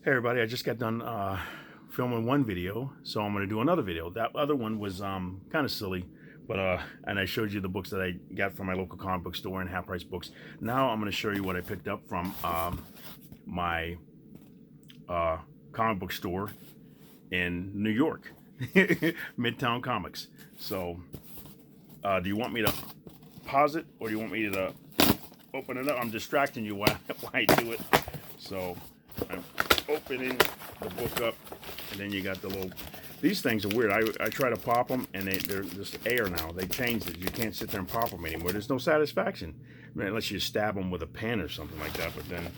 Hey everybody, I just got done filming one video, so I'm going to do another video. That other one was kind of silly, but and I showed you the books that I got from my local comic book store and half price books. Now I'm going to show you what I picked up from my comic book store in New York, Midtown Comics. So do you want me to pause it, or do you want me to open it up? I'm distracting you while I do it. So I'm opening the book up, and then you got the little, these things are weird. I try to pop them, and they're just air now. They changed it. You can't sit there and pop them anymore. There's no satisfaction, I mean, unless you stab them with a pen or something like that. But then,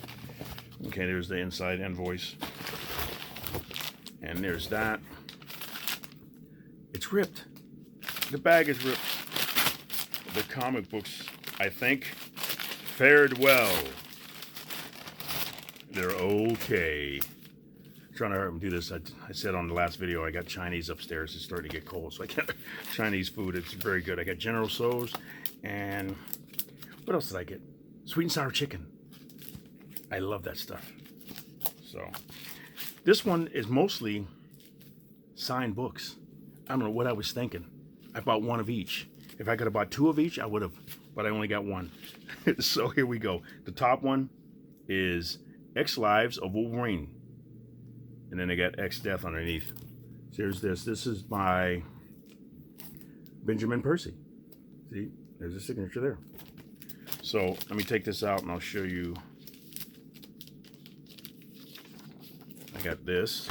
okay, there's the inside invoice, and there's that. It's ripped. The bag is ripped. The comic books, I think, fared well. They're okay. I'm trying to do this. I said on the last video I got Chinese upstairs. It's starting to get cold, so I got Chinese food. It's very good. I got General Tso's, and what else did I get? Sweet and sour chicken. I love that stuff. So this one is mostly signed books. I don't know what I was thinking. I bought one of each. If I could have bought two of each, I would have, but I only got one. So here we go. The top one is X Lives of Wolverine, and then they got X Death underneath. So here's this. This is by Benjamin Percy. See, there's a signature there. So let me take this out and I'll show you. I got this.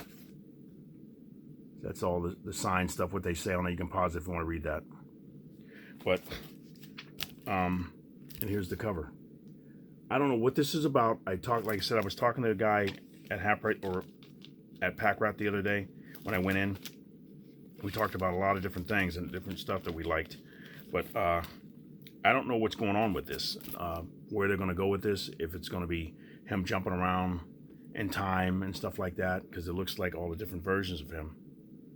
That's all the signed stuff, what they say on it. You can pause it if you want to read that. But, and here's the cover. I don't know what this is about. Like I said, I was talking to a guy at at Pack Rat the other day when I went in. We talked about a lot of different things and different stuff that we liked. But I don't know what's going on with this, where they're going to go with this, if it's going to be him jumping around in time and stuff like that, because it looks like all the different versions of him.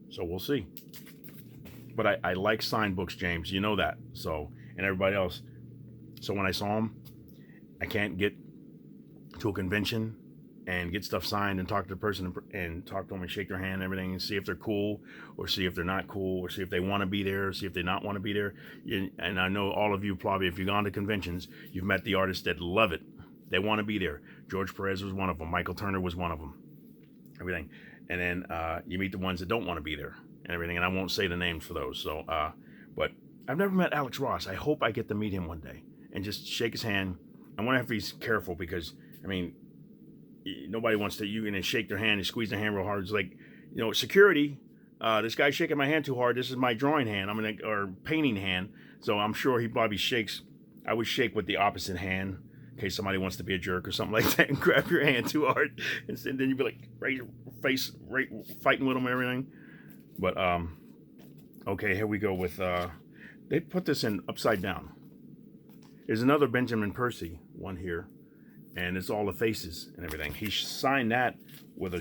So we'll see. But I like signed books, James. You know that. So, and everybody else. So when I saw him, I can't get to a convention and get stuff signed and talk to the person and talk to them and shake their hand and everything and see if they're cool or see if they're not cool or see if they want to be there or see if they not want to be there. And I know all of you probably, if you've gone to conventions, you've met the artists that love it. They want to be there. George Perez was one of them. Michael Turner was one of them. Everything. And then you meet the ones that don't want to be there and everything. And I won't say the names for those. So, but I've never met Alex Ross. I hope I get to meet him one day and just shake his hand. I wonder if he's careful because, I mean, nobody wants to, you can shake their hand and squeeze their hand real hard. It's like, you know, security, this guy's shaking my hand too hard. This is my drawing hand, or painting hand. So I'm sure he probably shakes, I would shake with the opposite hand in case somebody wants to be a jerk or something like that and grab your hand too hard. And then you'd be like, raise your face, fighting with them and everything. But, okay, here we go with, they put this in upside down. There's another Benjamin Percy one here, and it's all the faces and everything. He signed that with a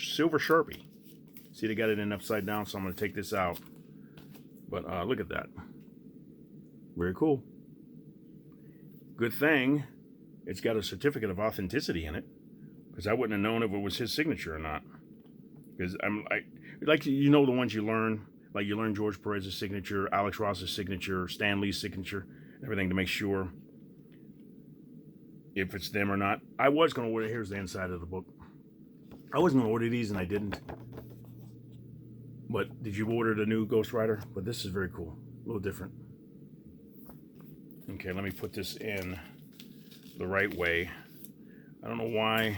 silver Sharpie. See, they got it in upside down, so I'm going to take this out. But look at that. Very cool. Good thing it's got a certificate of authenticity in it, because I wouldn't have known if it was his signature or not. Because I'm like you know, the ones you learn, like you learn George Perez's signature, Alex Ross's signature, Stan Lee's signature, everything to make sure if it's them or not. I was going to order, here's the inside of the book. I was going to order these and I didn't. But did you order the new Ghost Rider? But this is very cool, a little different. Okay, let me put this in the right way. I don't know why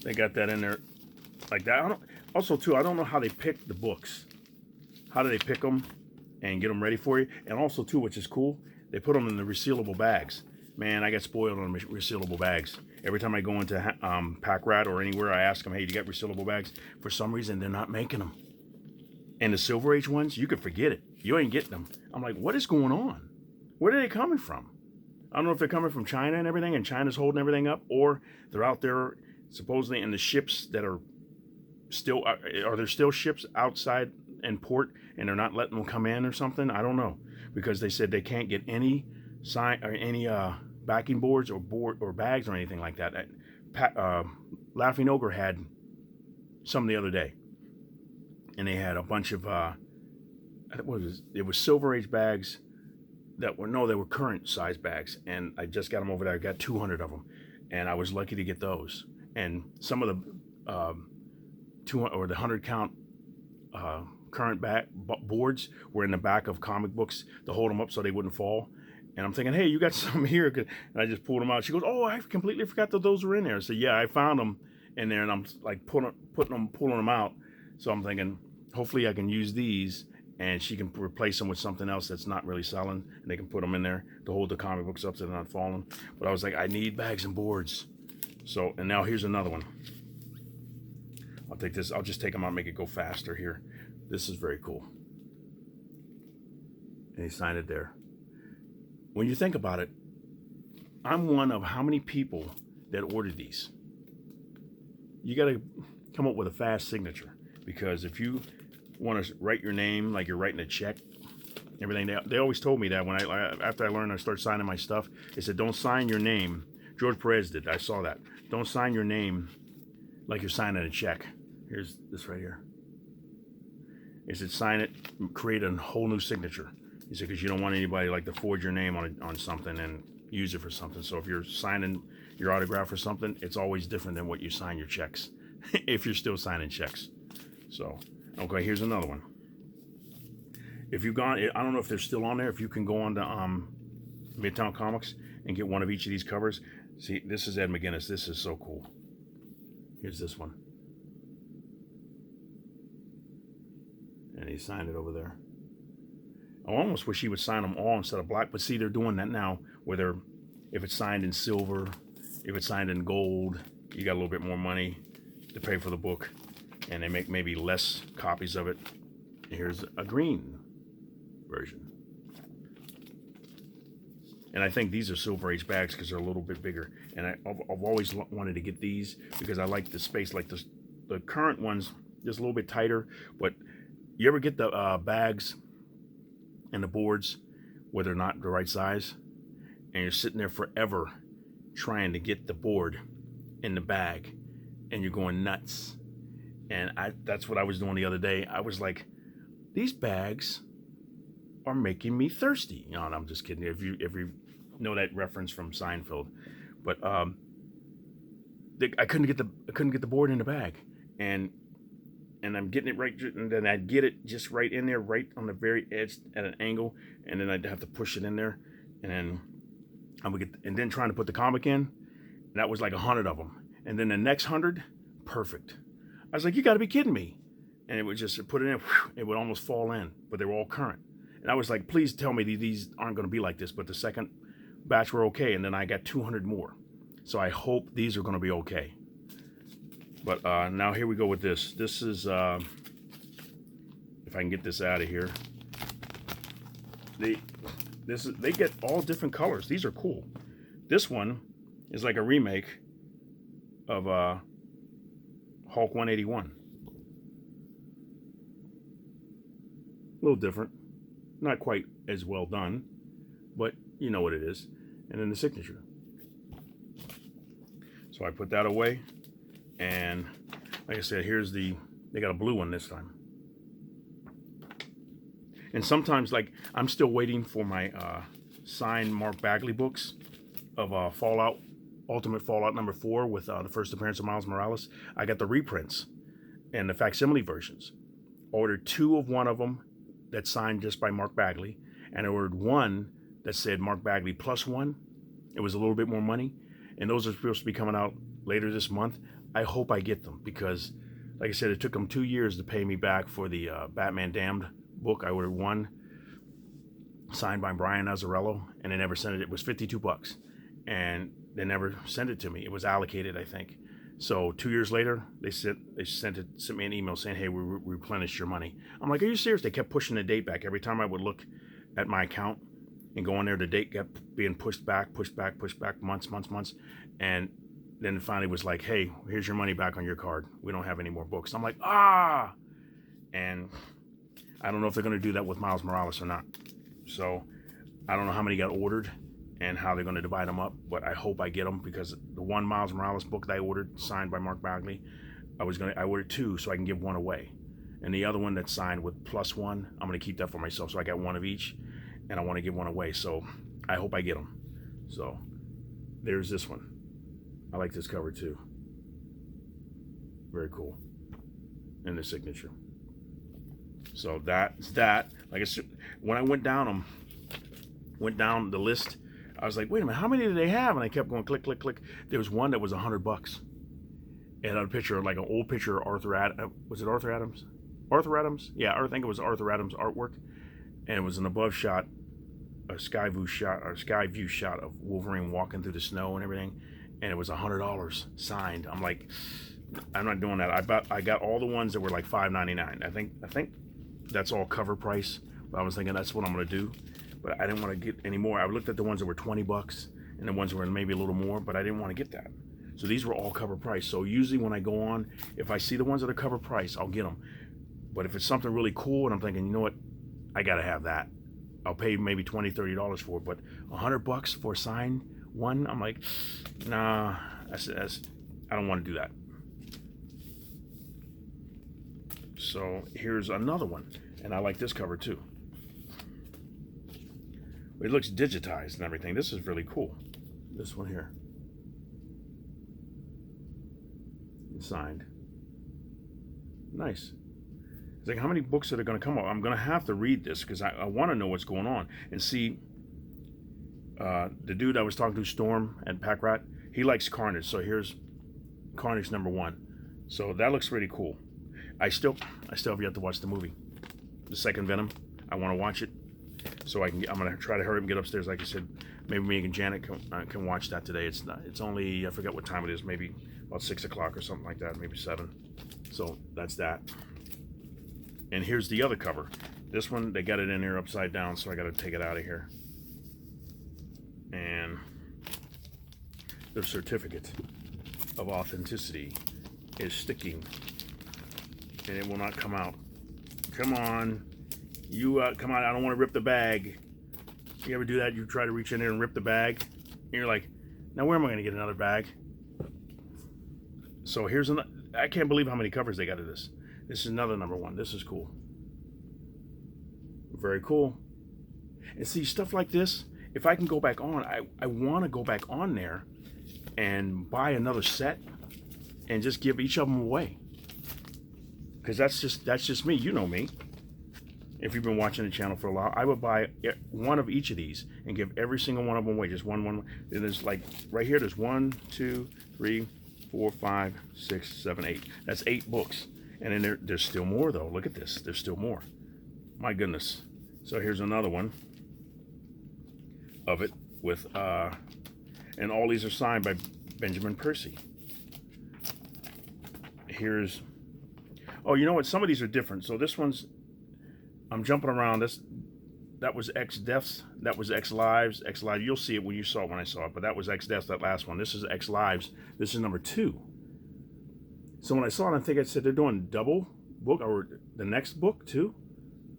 they got that in there like that. Also, too, I don't know how they pick the books. How do they pick them and get them ready for you? And also, too, which is cool, they put them in the resealable bags. Man, I got spoiled on resealable bags. Every time I go into Pack Rat or anywhere, I ask them, hey, you got resealable bags? For some reason, they're not making them. And the Silver Age ones, you could forget it. You ain't getting them. I'm like, what is going on? Where are they coming from? I don't know if they're coming from China and everything, and China's holding everything up, or they're out there supposedly in the ships that are still, are there still ships outside in port and they're not letting them come in or something? I don't know, because they said they can't get any backing boards or bags or anything like that Laughing Ogre had some the other day, and they had a bunch of it was Silver Age bags that were, no, they were current size bags, and I just got them over there. I got 200 of them, and I was lucky to get those. And some of the 200 or the 100 count current boards were in the back of comic books to hold them up so they wouldn't fall. And I'm thinking, hey, you got some here? And I just pulled them out. She goes, oh, I completely forgot that those were in there. So yeah, I found them in there, and I'm like pulling them out. So I'm thinking, hopefully I can use these, and she can replace them with something else that's not really selling, and they can put them in there to hold the comic books up so they're not falling. But I was like, I need bags and boards. So, and now here's another one. I'll take this. I'll just take them out and make it go faster here. This is very cool. And he signed it there. When you think about it, I'm one of how many people that ordered these? You got to come up with a fast signature, because if you want to write your name like you're writing a check, everything, they always told me that when after I learned, I started signing my stuff. They said, don't sign your name. George Perez did. I saw that. Don't sign your name like you're signing a check. Here's this right here. He said, sign it, create a whole new signature. He said, because you don't want anybody like to forge your name on something and use it for something. So if you're signing your autograph or something, it's always different than what you sign your checks, if you're still signing checks. So, okay, here's another one. If you've gone, I don't know if they're still on there. If you can go on to Midtown Comics and get one of each of these covers. See, this is Ed McGuinness. This is so cool. Here's this one. And he signed it over there. I almost wish he would sign them all instead of black, but see, they're doing that now, where if it's signed in silver, if it's signed in gold, you got a little bit more money to pay for the book, and they make maybe less copies of it. Here's a green version. And I think these are Silver Age bags because they're a little bit bigger. And I've always wanted to get these because I like the space. Like the current ones, just a little bit tighter. But you ever get the bags and the boards where they're not the right size, and you're sitting there forever trying to get the board in the bag, and you're going nuts. And that's what I was doing the other day. I was like, these bags are making me thirsty. No, I'm just kidding. If you know that reference from Seinfeld, but I couldn't get the board in the bag, and I'm getting it right, and then I'd get it just right in there, right on the very edge at an angle, and then I'd have to push it in there, and then I would get, and then trying to put the comic in, and that was like 100 of them, and then the next 100, perfect. I was like, you got to be kidding me, and it would just put it in, it would almost fall in, but they were all current, and I was like, please tell me these aren't going to be like this, but the second batch were okay, and then I got 200 more, so I hope these are going to be okay. But now here we go with this. This is, if I can get this out of here. They get all different colors. These are cool. This one is like a remake of Hulk 181. A little different. Not quite as well done, but you know what it is. And then the signature. So I put that away. And like I said, they got a blue one this time. And sometimes, like, I'm still waiting for my signed Mark Bagley books of Fallout, Ultimate Fallout #4 with the first appearance of Miles Morales. I got the reprints and the facsimile versions. Ordered 2 of one of them that's signed just by Mark Bagley, and I ordered one that said Mark Bagley +1. It was a little bit more money, and those are supposed to be coming out later this month. I hope I get them because, like I said, it took them 2 years to pay me back for the Batman Damned book. I ordered one signed by Brian Azzarello, and they never sent it. It was $52, and they never sent it to me. It was allocated, I think. So 2 years later, they sent me an email saying, "Hey, we replenished your money." I'm like, "Are you serious?" They kept pushing the date back. Every time I would look at my account and go in there, the date kept being pushed back, months, and then it finally was like, "Hey, here's your money back on your card. We don't have any more books." I'm like, ah! And I don't know if they're going to do that with Miles Morales or not. So I don't know how many got ordered, and how they're going to divide them up. But I hope I get them, because the one Miles Morales book that I ordered, signed by Mark Bagley, I ordered 2 so I can give 1 away. And the other one that's signed with +1, I'm going to keep that for myself. So I got 1 of each, and I want to give 1 away. So I hope I get them. So there's this one. I like this cover too. Very cool. And the signature. So that's that. Like I said, when I went down the list, I was like, wait a minute, how many do they have? And I kept going click, click, click. There was one that was $100. It had a picture, like an old picture of Arthur Adams. Was it Arthur Adams? Arthur Adams? Yeah, I think it was Arthur Adams artwork. And it was an above shot, a sky view shot of Wolverine walking through the snow and everything. And it was $100 signed. I'm like, I'm not doing that. I got all the ones that were like $5.99. I think that's all cover price. But I was thinking that's what I'm gonna do. But I didn't want to get any more. I looked at the ones that were $20 and the ones that were maybe a little more, but I didn't want to get that. So these were all cover price. So usually when I go on, if I see the ones that are cover price, I'll get them. But if it's something really cool and I'm thinking, you know what, I gotta have that, I'll pay maybe $20, $30 for it. But $100 for a signed one, I'm like, nah, I don't want to do that. So here's another one, and I like this cover too. It looks digitized and everything. This is really cool. This one here. It's signed. Nice. It's like, how many books are going to come up? I'm going to have to read this because I want to know what's going on and see. The dude I was talking to, Storm at Pack Rat, he likes Carnage. So here's Carnage #1. So that looks pretty cool. I still have yet to watch the movie, the second Venom. I want to watch it. So I'm gonna try to hurry up and get upstairs. Like I said, maybe me and Janet can watch that today. It's only, I forget what time it is. Maybe about 6 o'clock or something like that. Maybe 7. So that's that. And here's the other cover. This one, they got it in here upside down, so I got to take it out of here. And the certificate of authenticity is sticking, and it will not come out. Come on. You come on, I don't want to rip the bag. You ever do that? You try to reach in there and rip the bag, and you're like, now where am I going to get another bag? So here's another. I can't believe how many covers they got of this. This is another #1. This is cool. Very cool. And see, stuff like this, if I can go back on, I want to go back on there and buy another set and just give each of them away. Because that's just me. You know me. If you've been watching the channel for a while, I would buy one of each of these and give every single one of them away. Just one. There's like right here. There's 1, 2, 3, 4, 5, 6, 7, 8. That's 8 books. And then there's still more though. Look at this. There's still more. My goodness. So here's another one of it with and all these are signed by Benjamin Percy. Here's, oh, you know what? Some of these are different. So this one's, I'm jumping around. That was X Deaths. That was X Lives. X Lives. You'll see it when you saw it when I saw it. But that was X Deaths. That last one. This is X Lives. This is #2. So when I saw it, I think I said they're doing double book or the next book too.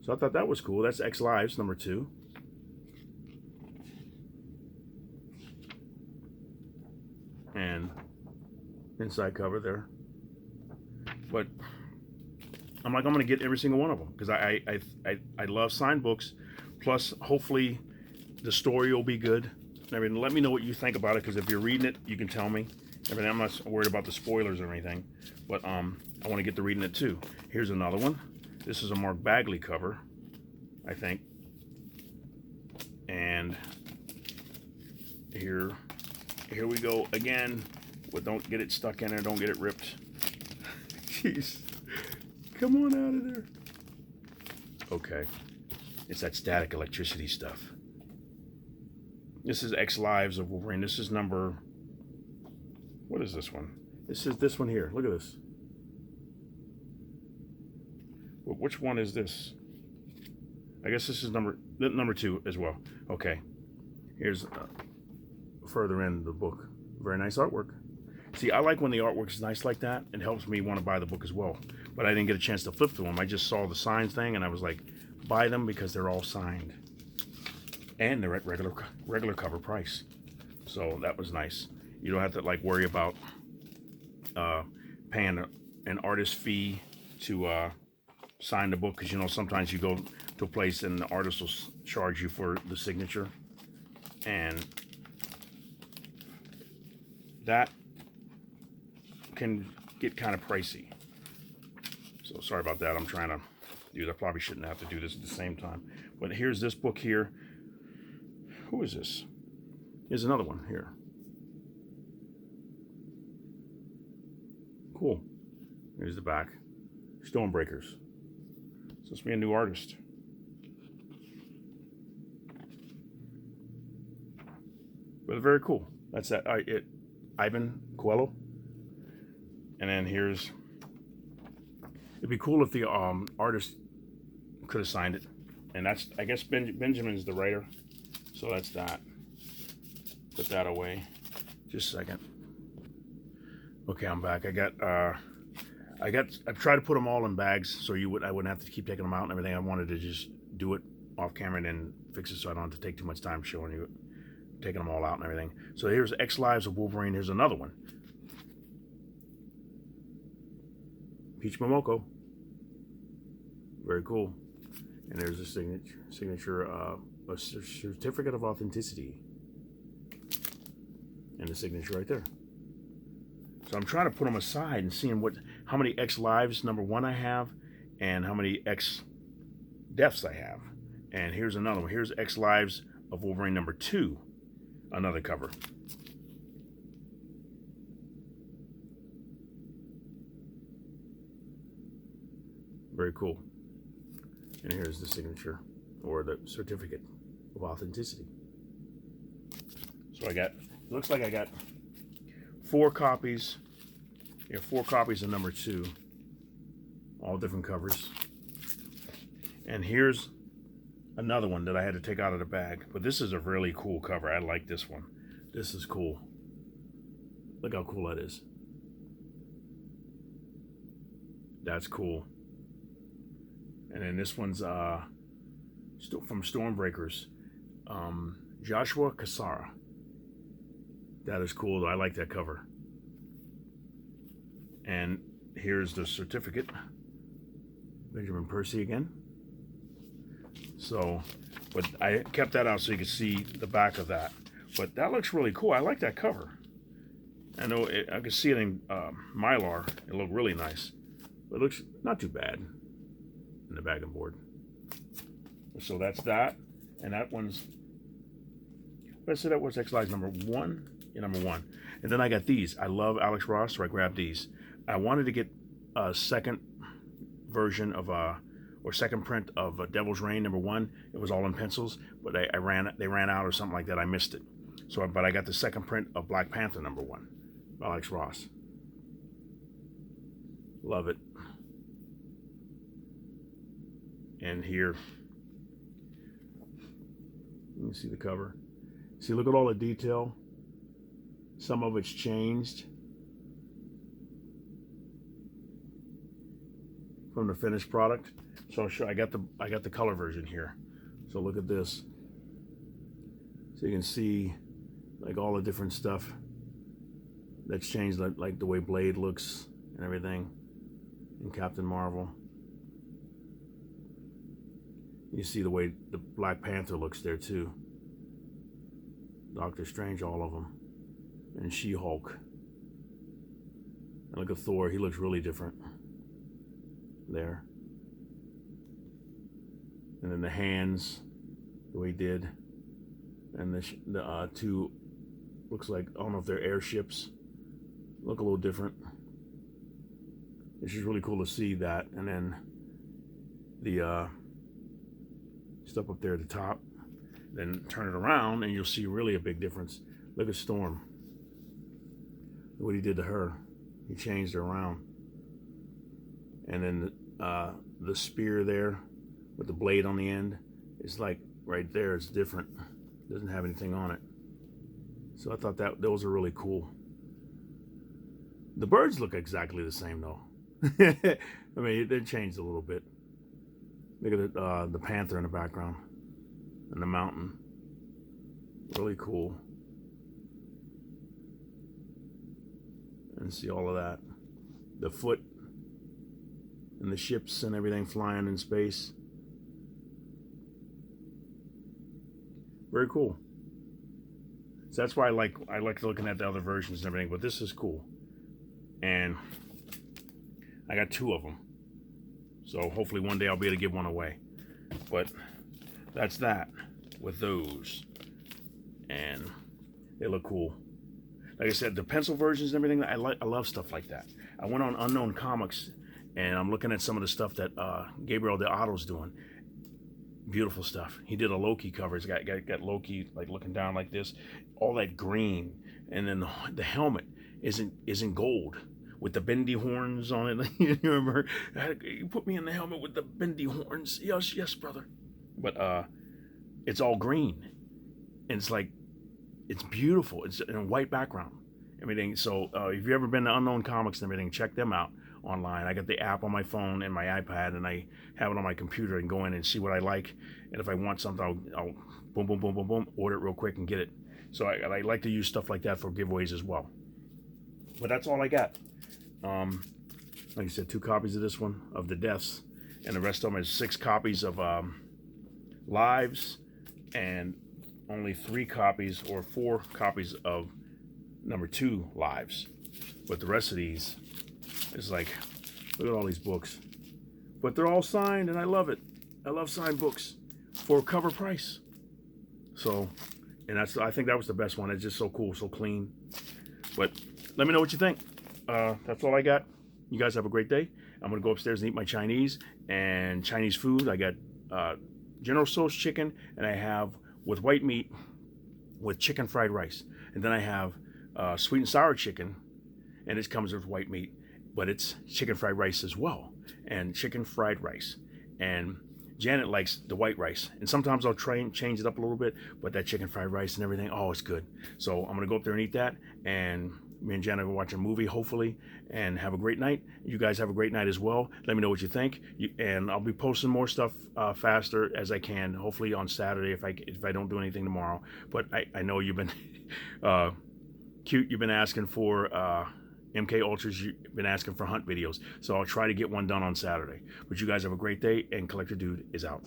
So I thought that was cool. That's X Lives #2. And inside cover there. But I'm like, I'm gonna get every single one of them because I love signed books. Plus, hopefully, the story will be good. I mean, let me know what you think about it because if you're reading it, you can tell me. I mean, I'm not worried about the spoilers or anything, but I want to get to reading it too. Here's another one. This is a Mark Bagley cover, I think. And here we go again. Well, don't get it stuck in there. Don't get it ripped. Jeez. Come on out of there. Okay. It's that static electricity stuff. This is X Lives of Wolverine. This is number... What is this one? This is this one here. Look at this. Well, which one is this? I guess this is number 2 as well. Okay. Here's further in the book. Very nice artwork. See, I like when the artwork is nice like that. It helps me want to buy the book as well. But I didn't get a chance to flip through them. I just saw the signs thing and I was like, buy them because they're all signed. and they're at regular cover price. So that was nice. You don't have to like worry about paying an artist fee to sign the book, because you know sometimes you go to a place and the artist will charge you for the signature, and that can get kind of pricey. So sorry about that. I'm trying to do that. I probably shouldn't have to do this at the same time. But here's this book here. Who is this? Here's another one here. Cool. Here's the back. Stonebreakers. So it's me, a new artist. But very cool. That's that. Ivan Coelho. And then here's. It'd be cool if the artist could have signed it. And that's, I guess, Benjamin's the writer. So that's that. Put that away. Just a second. Okay, I'm back. I've tried to put them all in bags so I wouldn't have to keep taking them out and everything. I wanted to just do it off camera and then fix it so I don't have to take too much time showing you, taking them all out and everything. So here's X Lives of Wolverine. Here's another one. Peach Momoko. Very cool. And there's a signature, a certificate of authenticity. And the signature right there. So I'm trying to put them aside and seeing how many X Lives #1 I have and how many X Deaths I have. And here's another one. Here's X Lives of Wolverine #2, another cover. Very cool. And here's the signature, or the certificate of authenticity. So it looks like I got 4 copies. Yeah, 4 copies of #2. All different covers. And here's another one that I had to take out of the bag. But this is a really cool cover. I like this one. This is cool. Look how cool that is. That's cool. And then this one's from Stormbreakers. Joshua Cassara. That is cool. I like that cover. And here's the certificate. Benjamin Percy again. So, but I kept that out so you could see the back of that. But that looks really cool. I like that cover. I know I could see it in Mylar. It looked really nice. But it looks not too bad in the bag and board. So that's that. And that one's, let's say that was X Lives #1. Yeah, #1. And then I got these. I love Alex Ross, so I grabbed these. I wanted to get a second version of or second print of Devil's Reign #1. It was all in pencils, but they ran out or something like that. I missed it. So, but I got the second print of Black Panther #1 by Alex Ross. Love it. And here, you can see the cover. See, look at all the detail. Some of it's changed from the finished product. So I'll show. I got the color version here. So look at this. So you can see like all the different stuff that's changed, like the way Blade looks and everything, and Captain Marvel. You see the way the Black Panther looks there too. Doctor Strange, all of them. And She-Hulk. And look at Thor, he looks really different there. And then the hands, the way he did. And the 2, looks like, I don't know if they're airships. Look a little different. It's just really cool to see that. And then the stuff up there at the top. Then turn it around and you'll see really a big difference. Look at Storm. What he did to her. He changed her around. And then the spear there with the blade on the end is like right there. It's different. It doesn't have anything on it. So I thought those are really cool. The birds look exactly the same though. I mean, they changed a little bit. Look at the panther in the background and the mountain. Really cool. And see all of that. The foot and the ships and everything flying in space. Very cool. So that's why I like looking at the other versions and everything, but this is cool. And I got 2 of them. So hopefully one day I'll be able to give one away. But that's that with those. And they look cool. Like I said, the pencil versions and everything, I love stuff like that. I went on Unknown Comics and I'm looking at some of the stuff that Gabriel Deotto's doing. Beautiful stuff. He did a Loki cover. He's got Loki like looking down like this, all that green, and then the helmet isn't gold with the bendy horns on it. You remember? You put me in the helmet with the bendy horns. Yes, yes, brother. But it's all green, and it's like it's beautiful. It's in a white background. Everything. So if you've ever been to Unknown Comics and everything, check them out online. I got the app on my phone and my iPad, and I have it on my computer and go in and see what I like. And if I want something, I'll boom, boom, boom, boom, boom, order it real quick and get it. So I like to use stuff like that for giveaways as well. But that's all I got. Like I said, 2 copies of this one of the deaths, and the rest of them is 6 copies of Lives, and only 3 copies or 4 copies of number 2 Lives. But the rest of these is like, look at all these books. But they're all signed, and I love it. I love signed books for cover price. So, and I think that was the best one. It's just so cool, so clean. But let me know what you think. That's all I got. You guys have a great day. I'm gonna go upstairs and eat my Chinese and Chinese food. I got General Tso's chicken, and I have with white meat with chicken fried rice, and then I have sweet and sour chicken, and it comes with white meat, but it's chicken fried rice as well, and chicken fried rice. And Janet likes the white rice, and sometimes I'll try and change it up a little bit, but that chicken fried rice and everything, oh, it's good. So I'm gonna go up there and eat that, and me and Janet will watch a movie, hopefully, and have a great night. You guys have a great night as well. Let me know what you think, and I'll be posting more stuff faster as I can, hopefully on Saturday if I don't do anything tomorrow. But I know you've been cute. You've been asking for MK Ultras. You've been asking for hunt videos, so I'll try to get one done on Saturday. But you guys have a great day, and Collector Dude is out.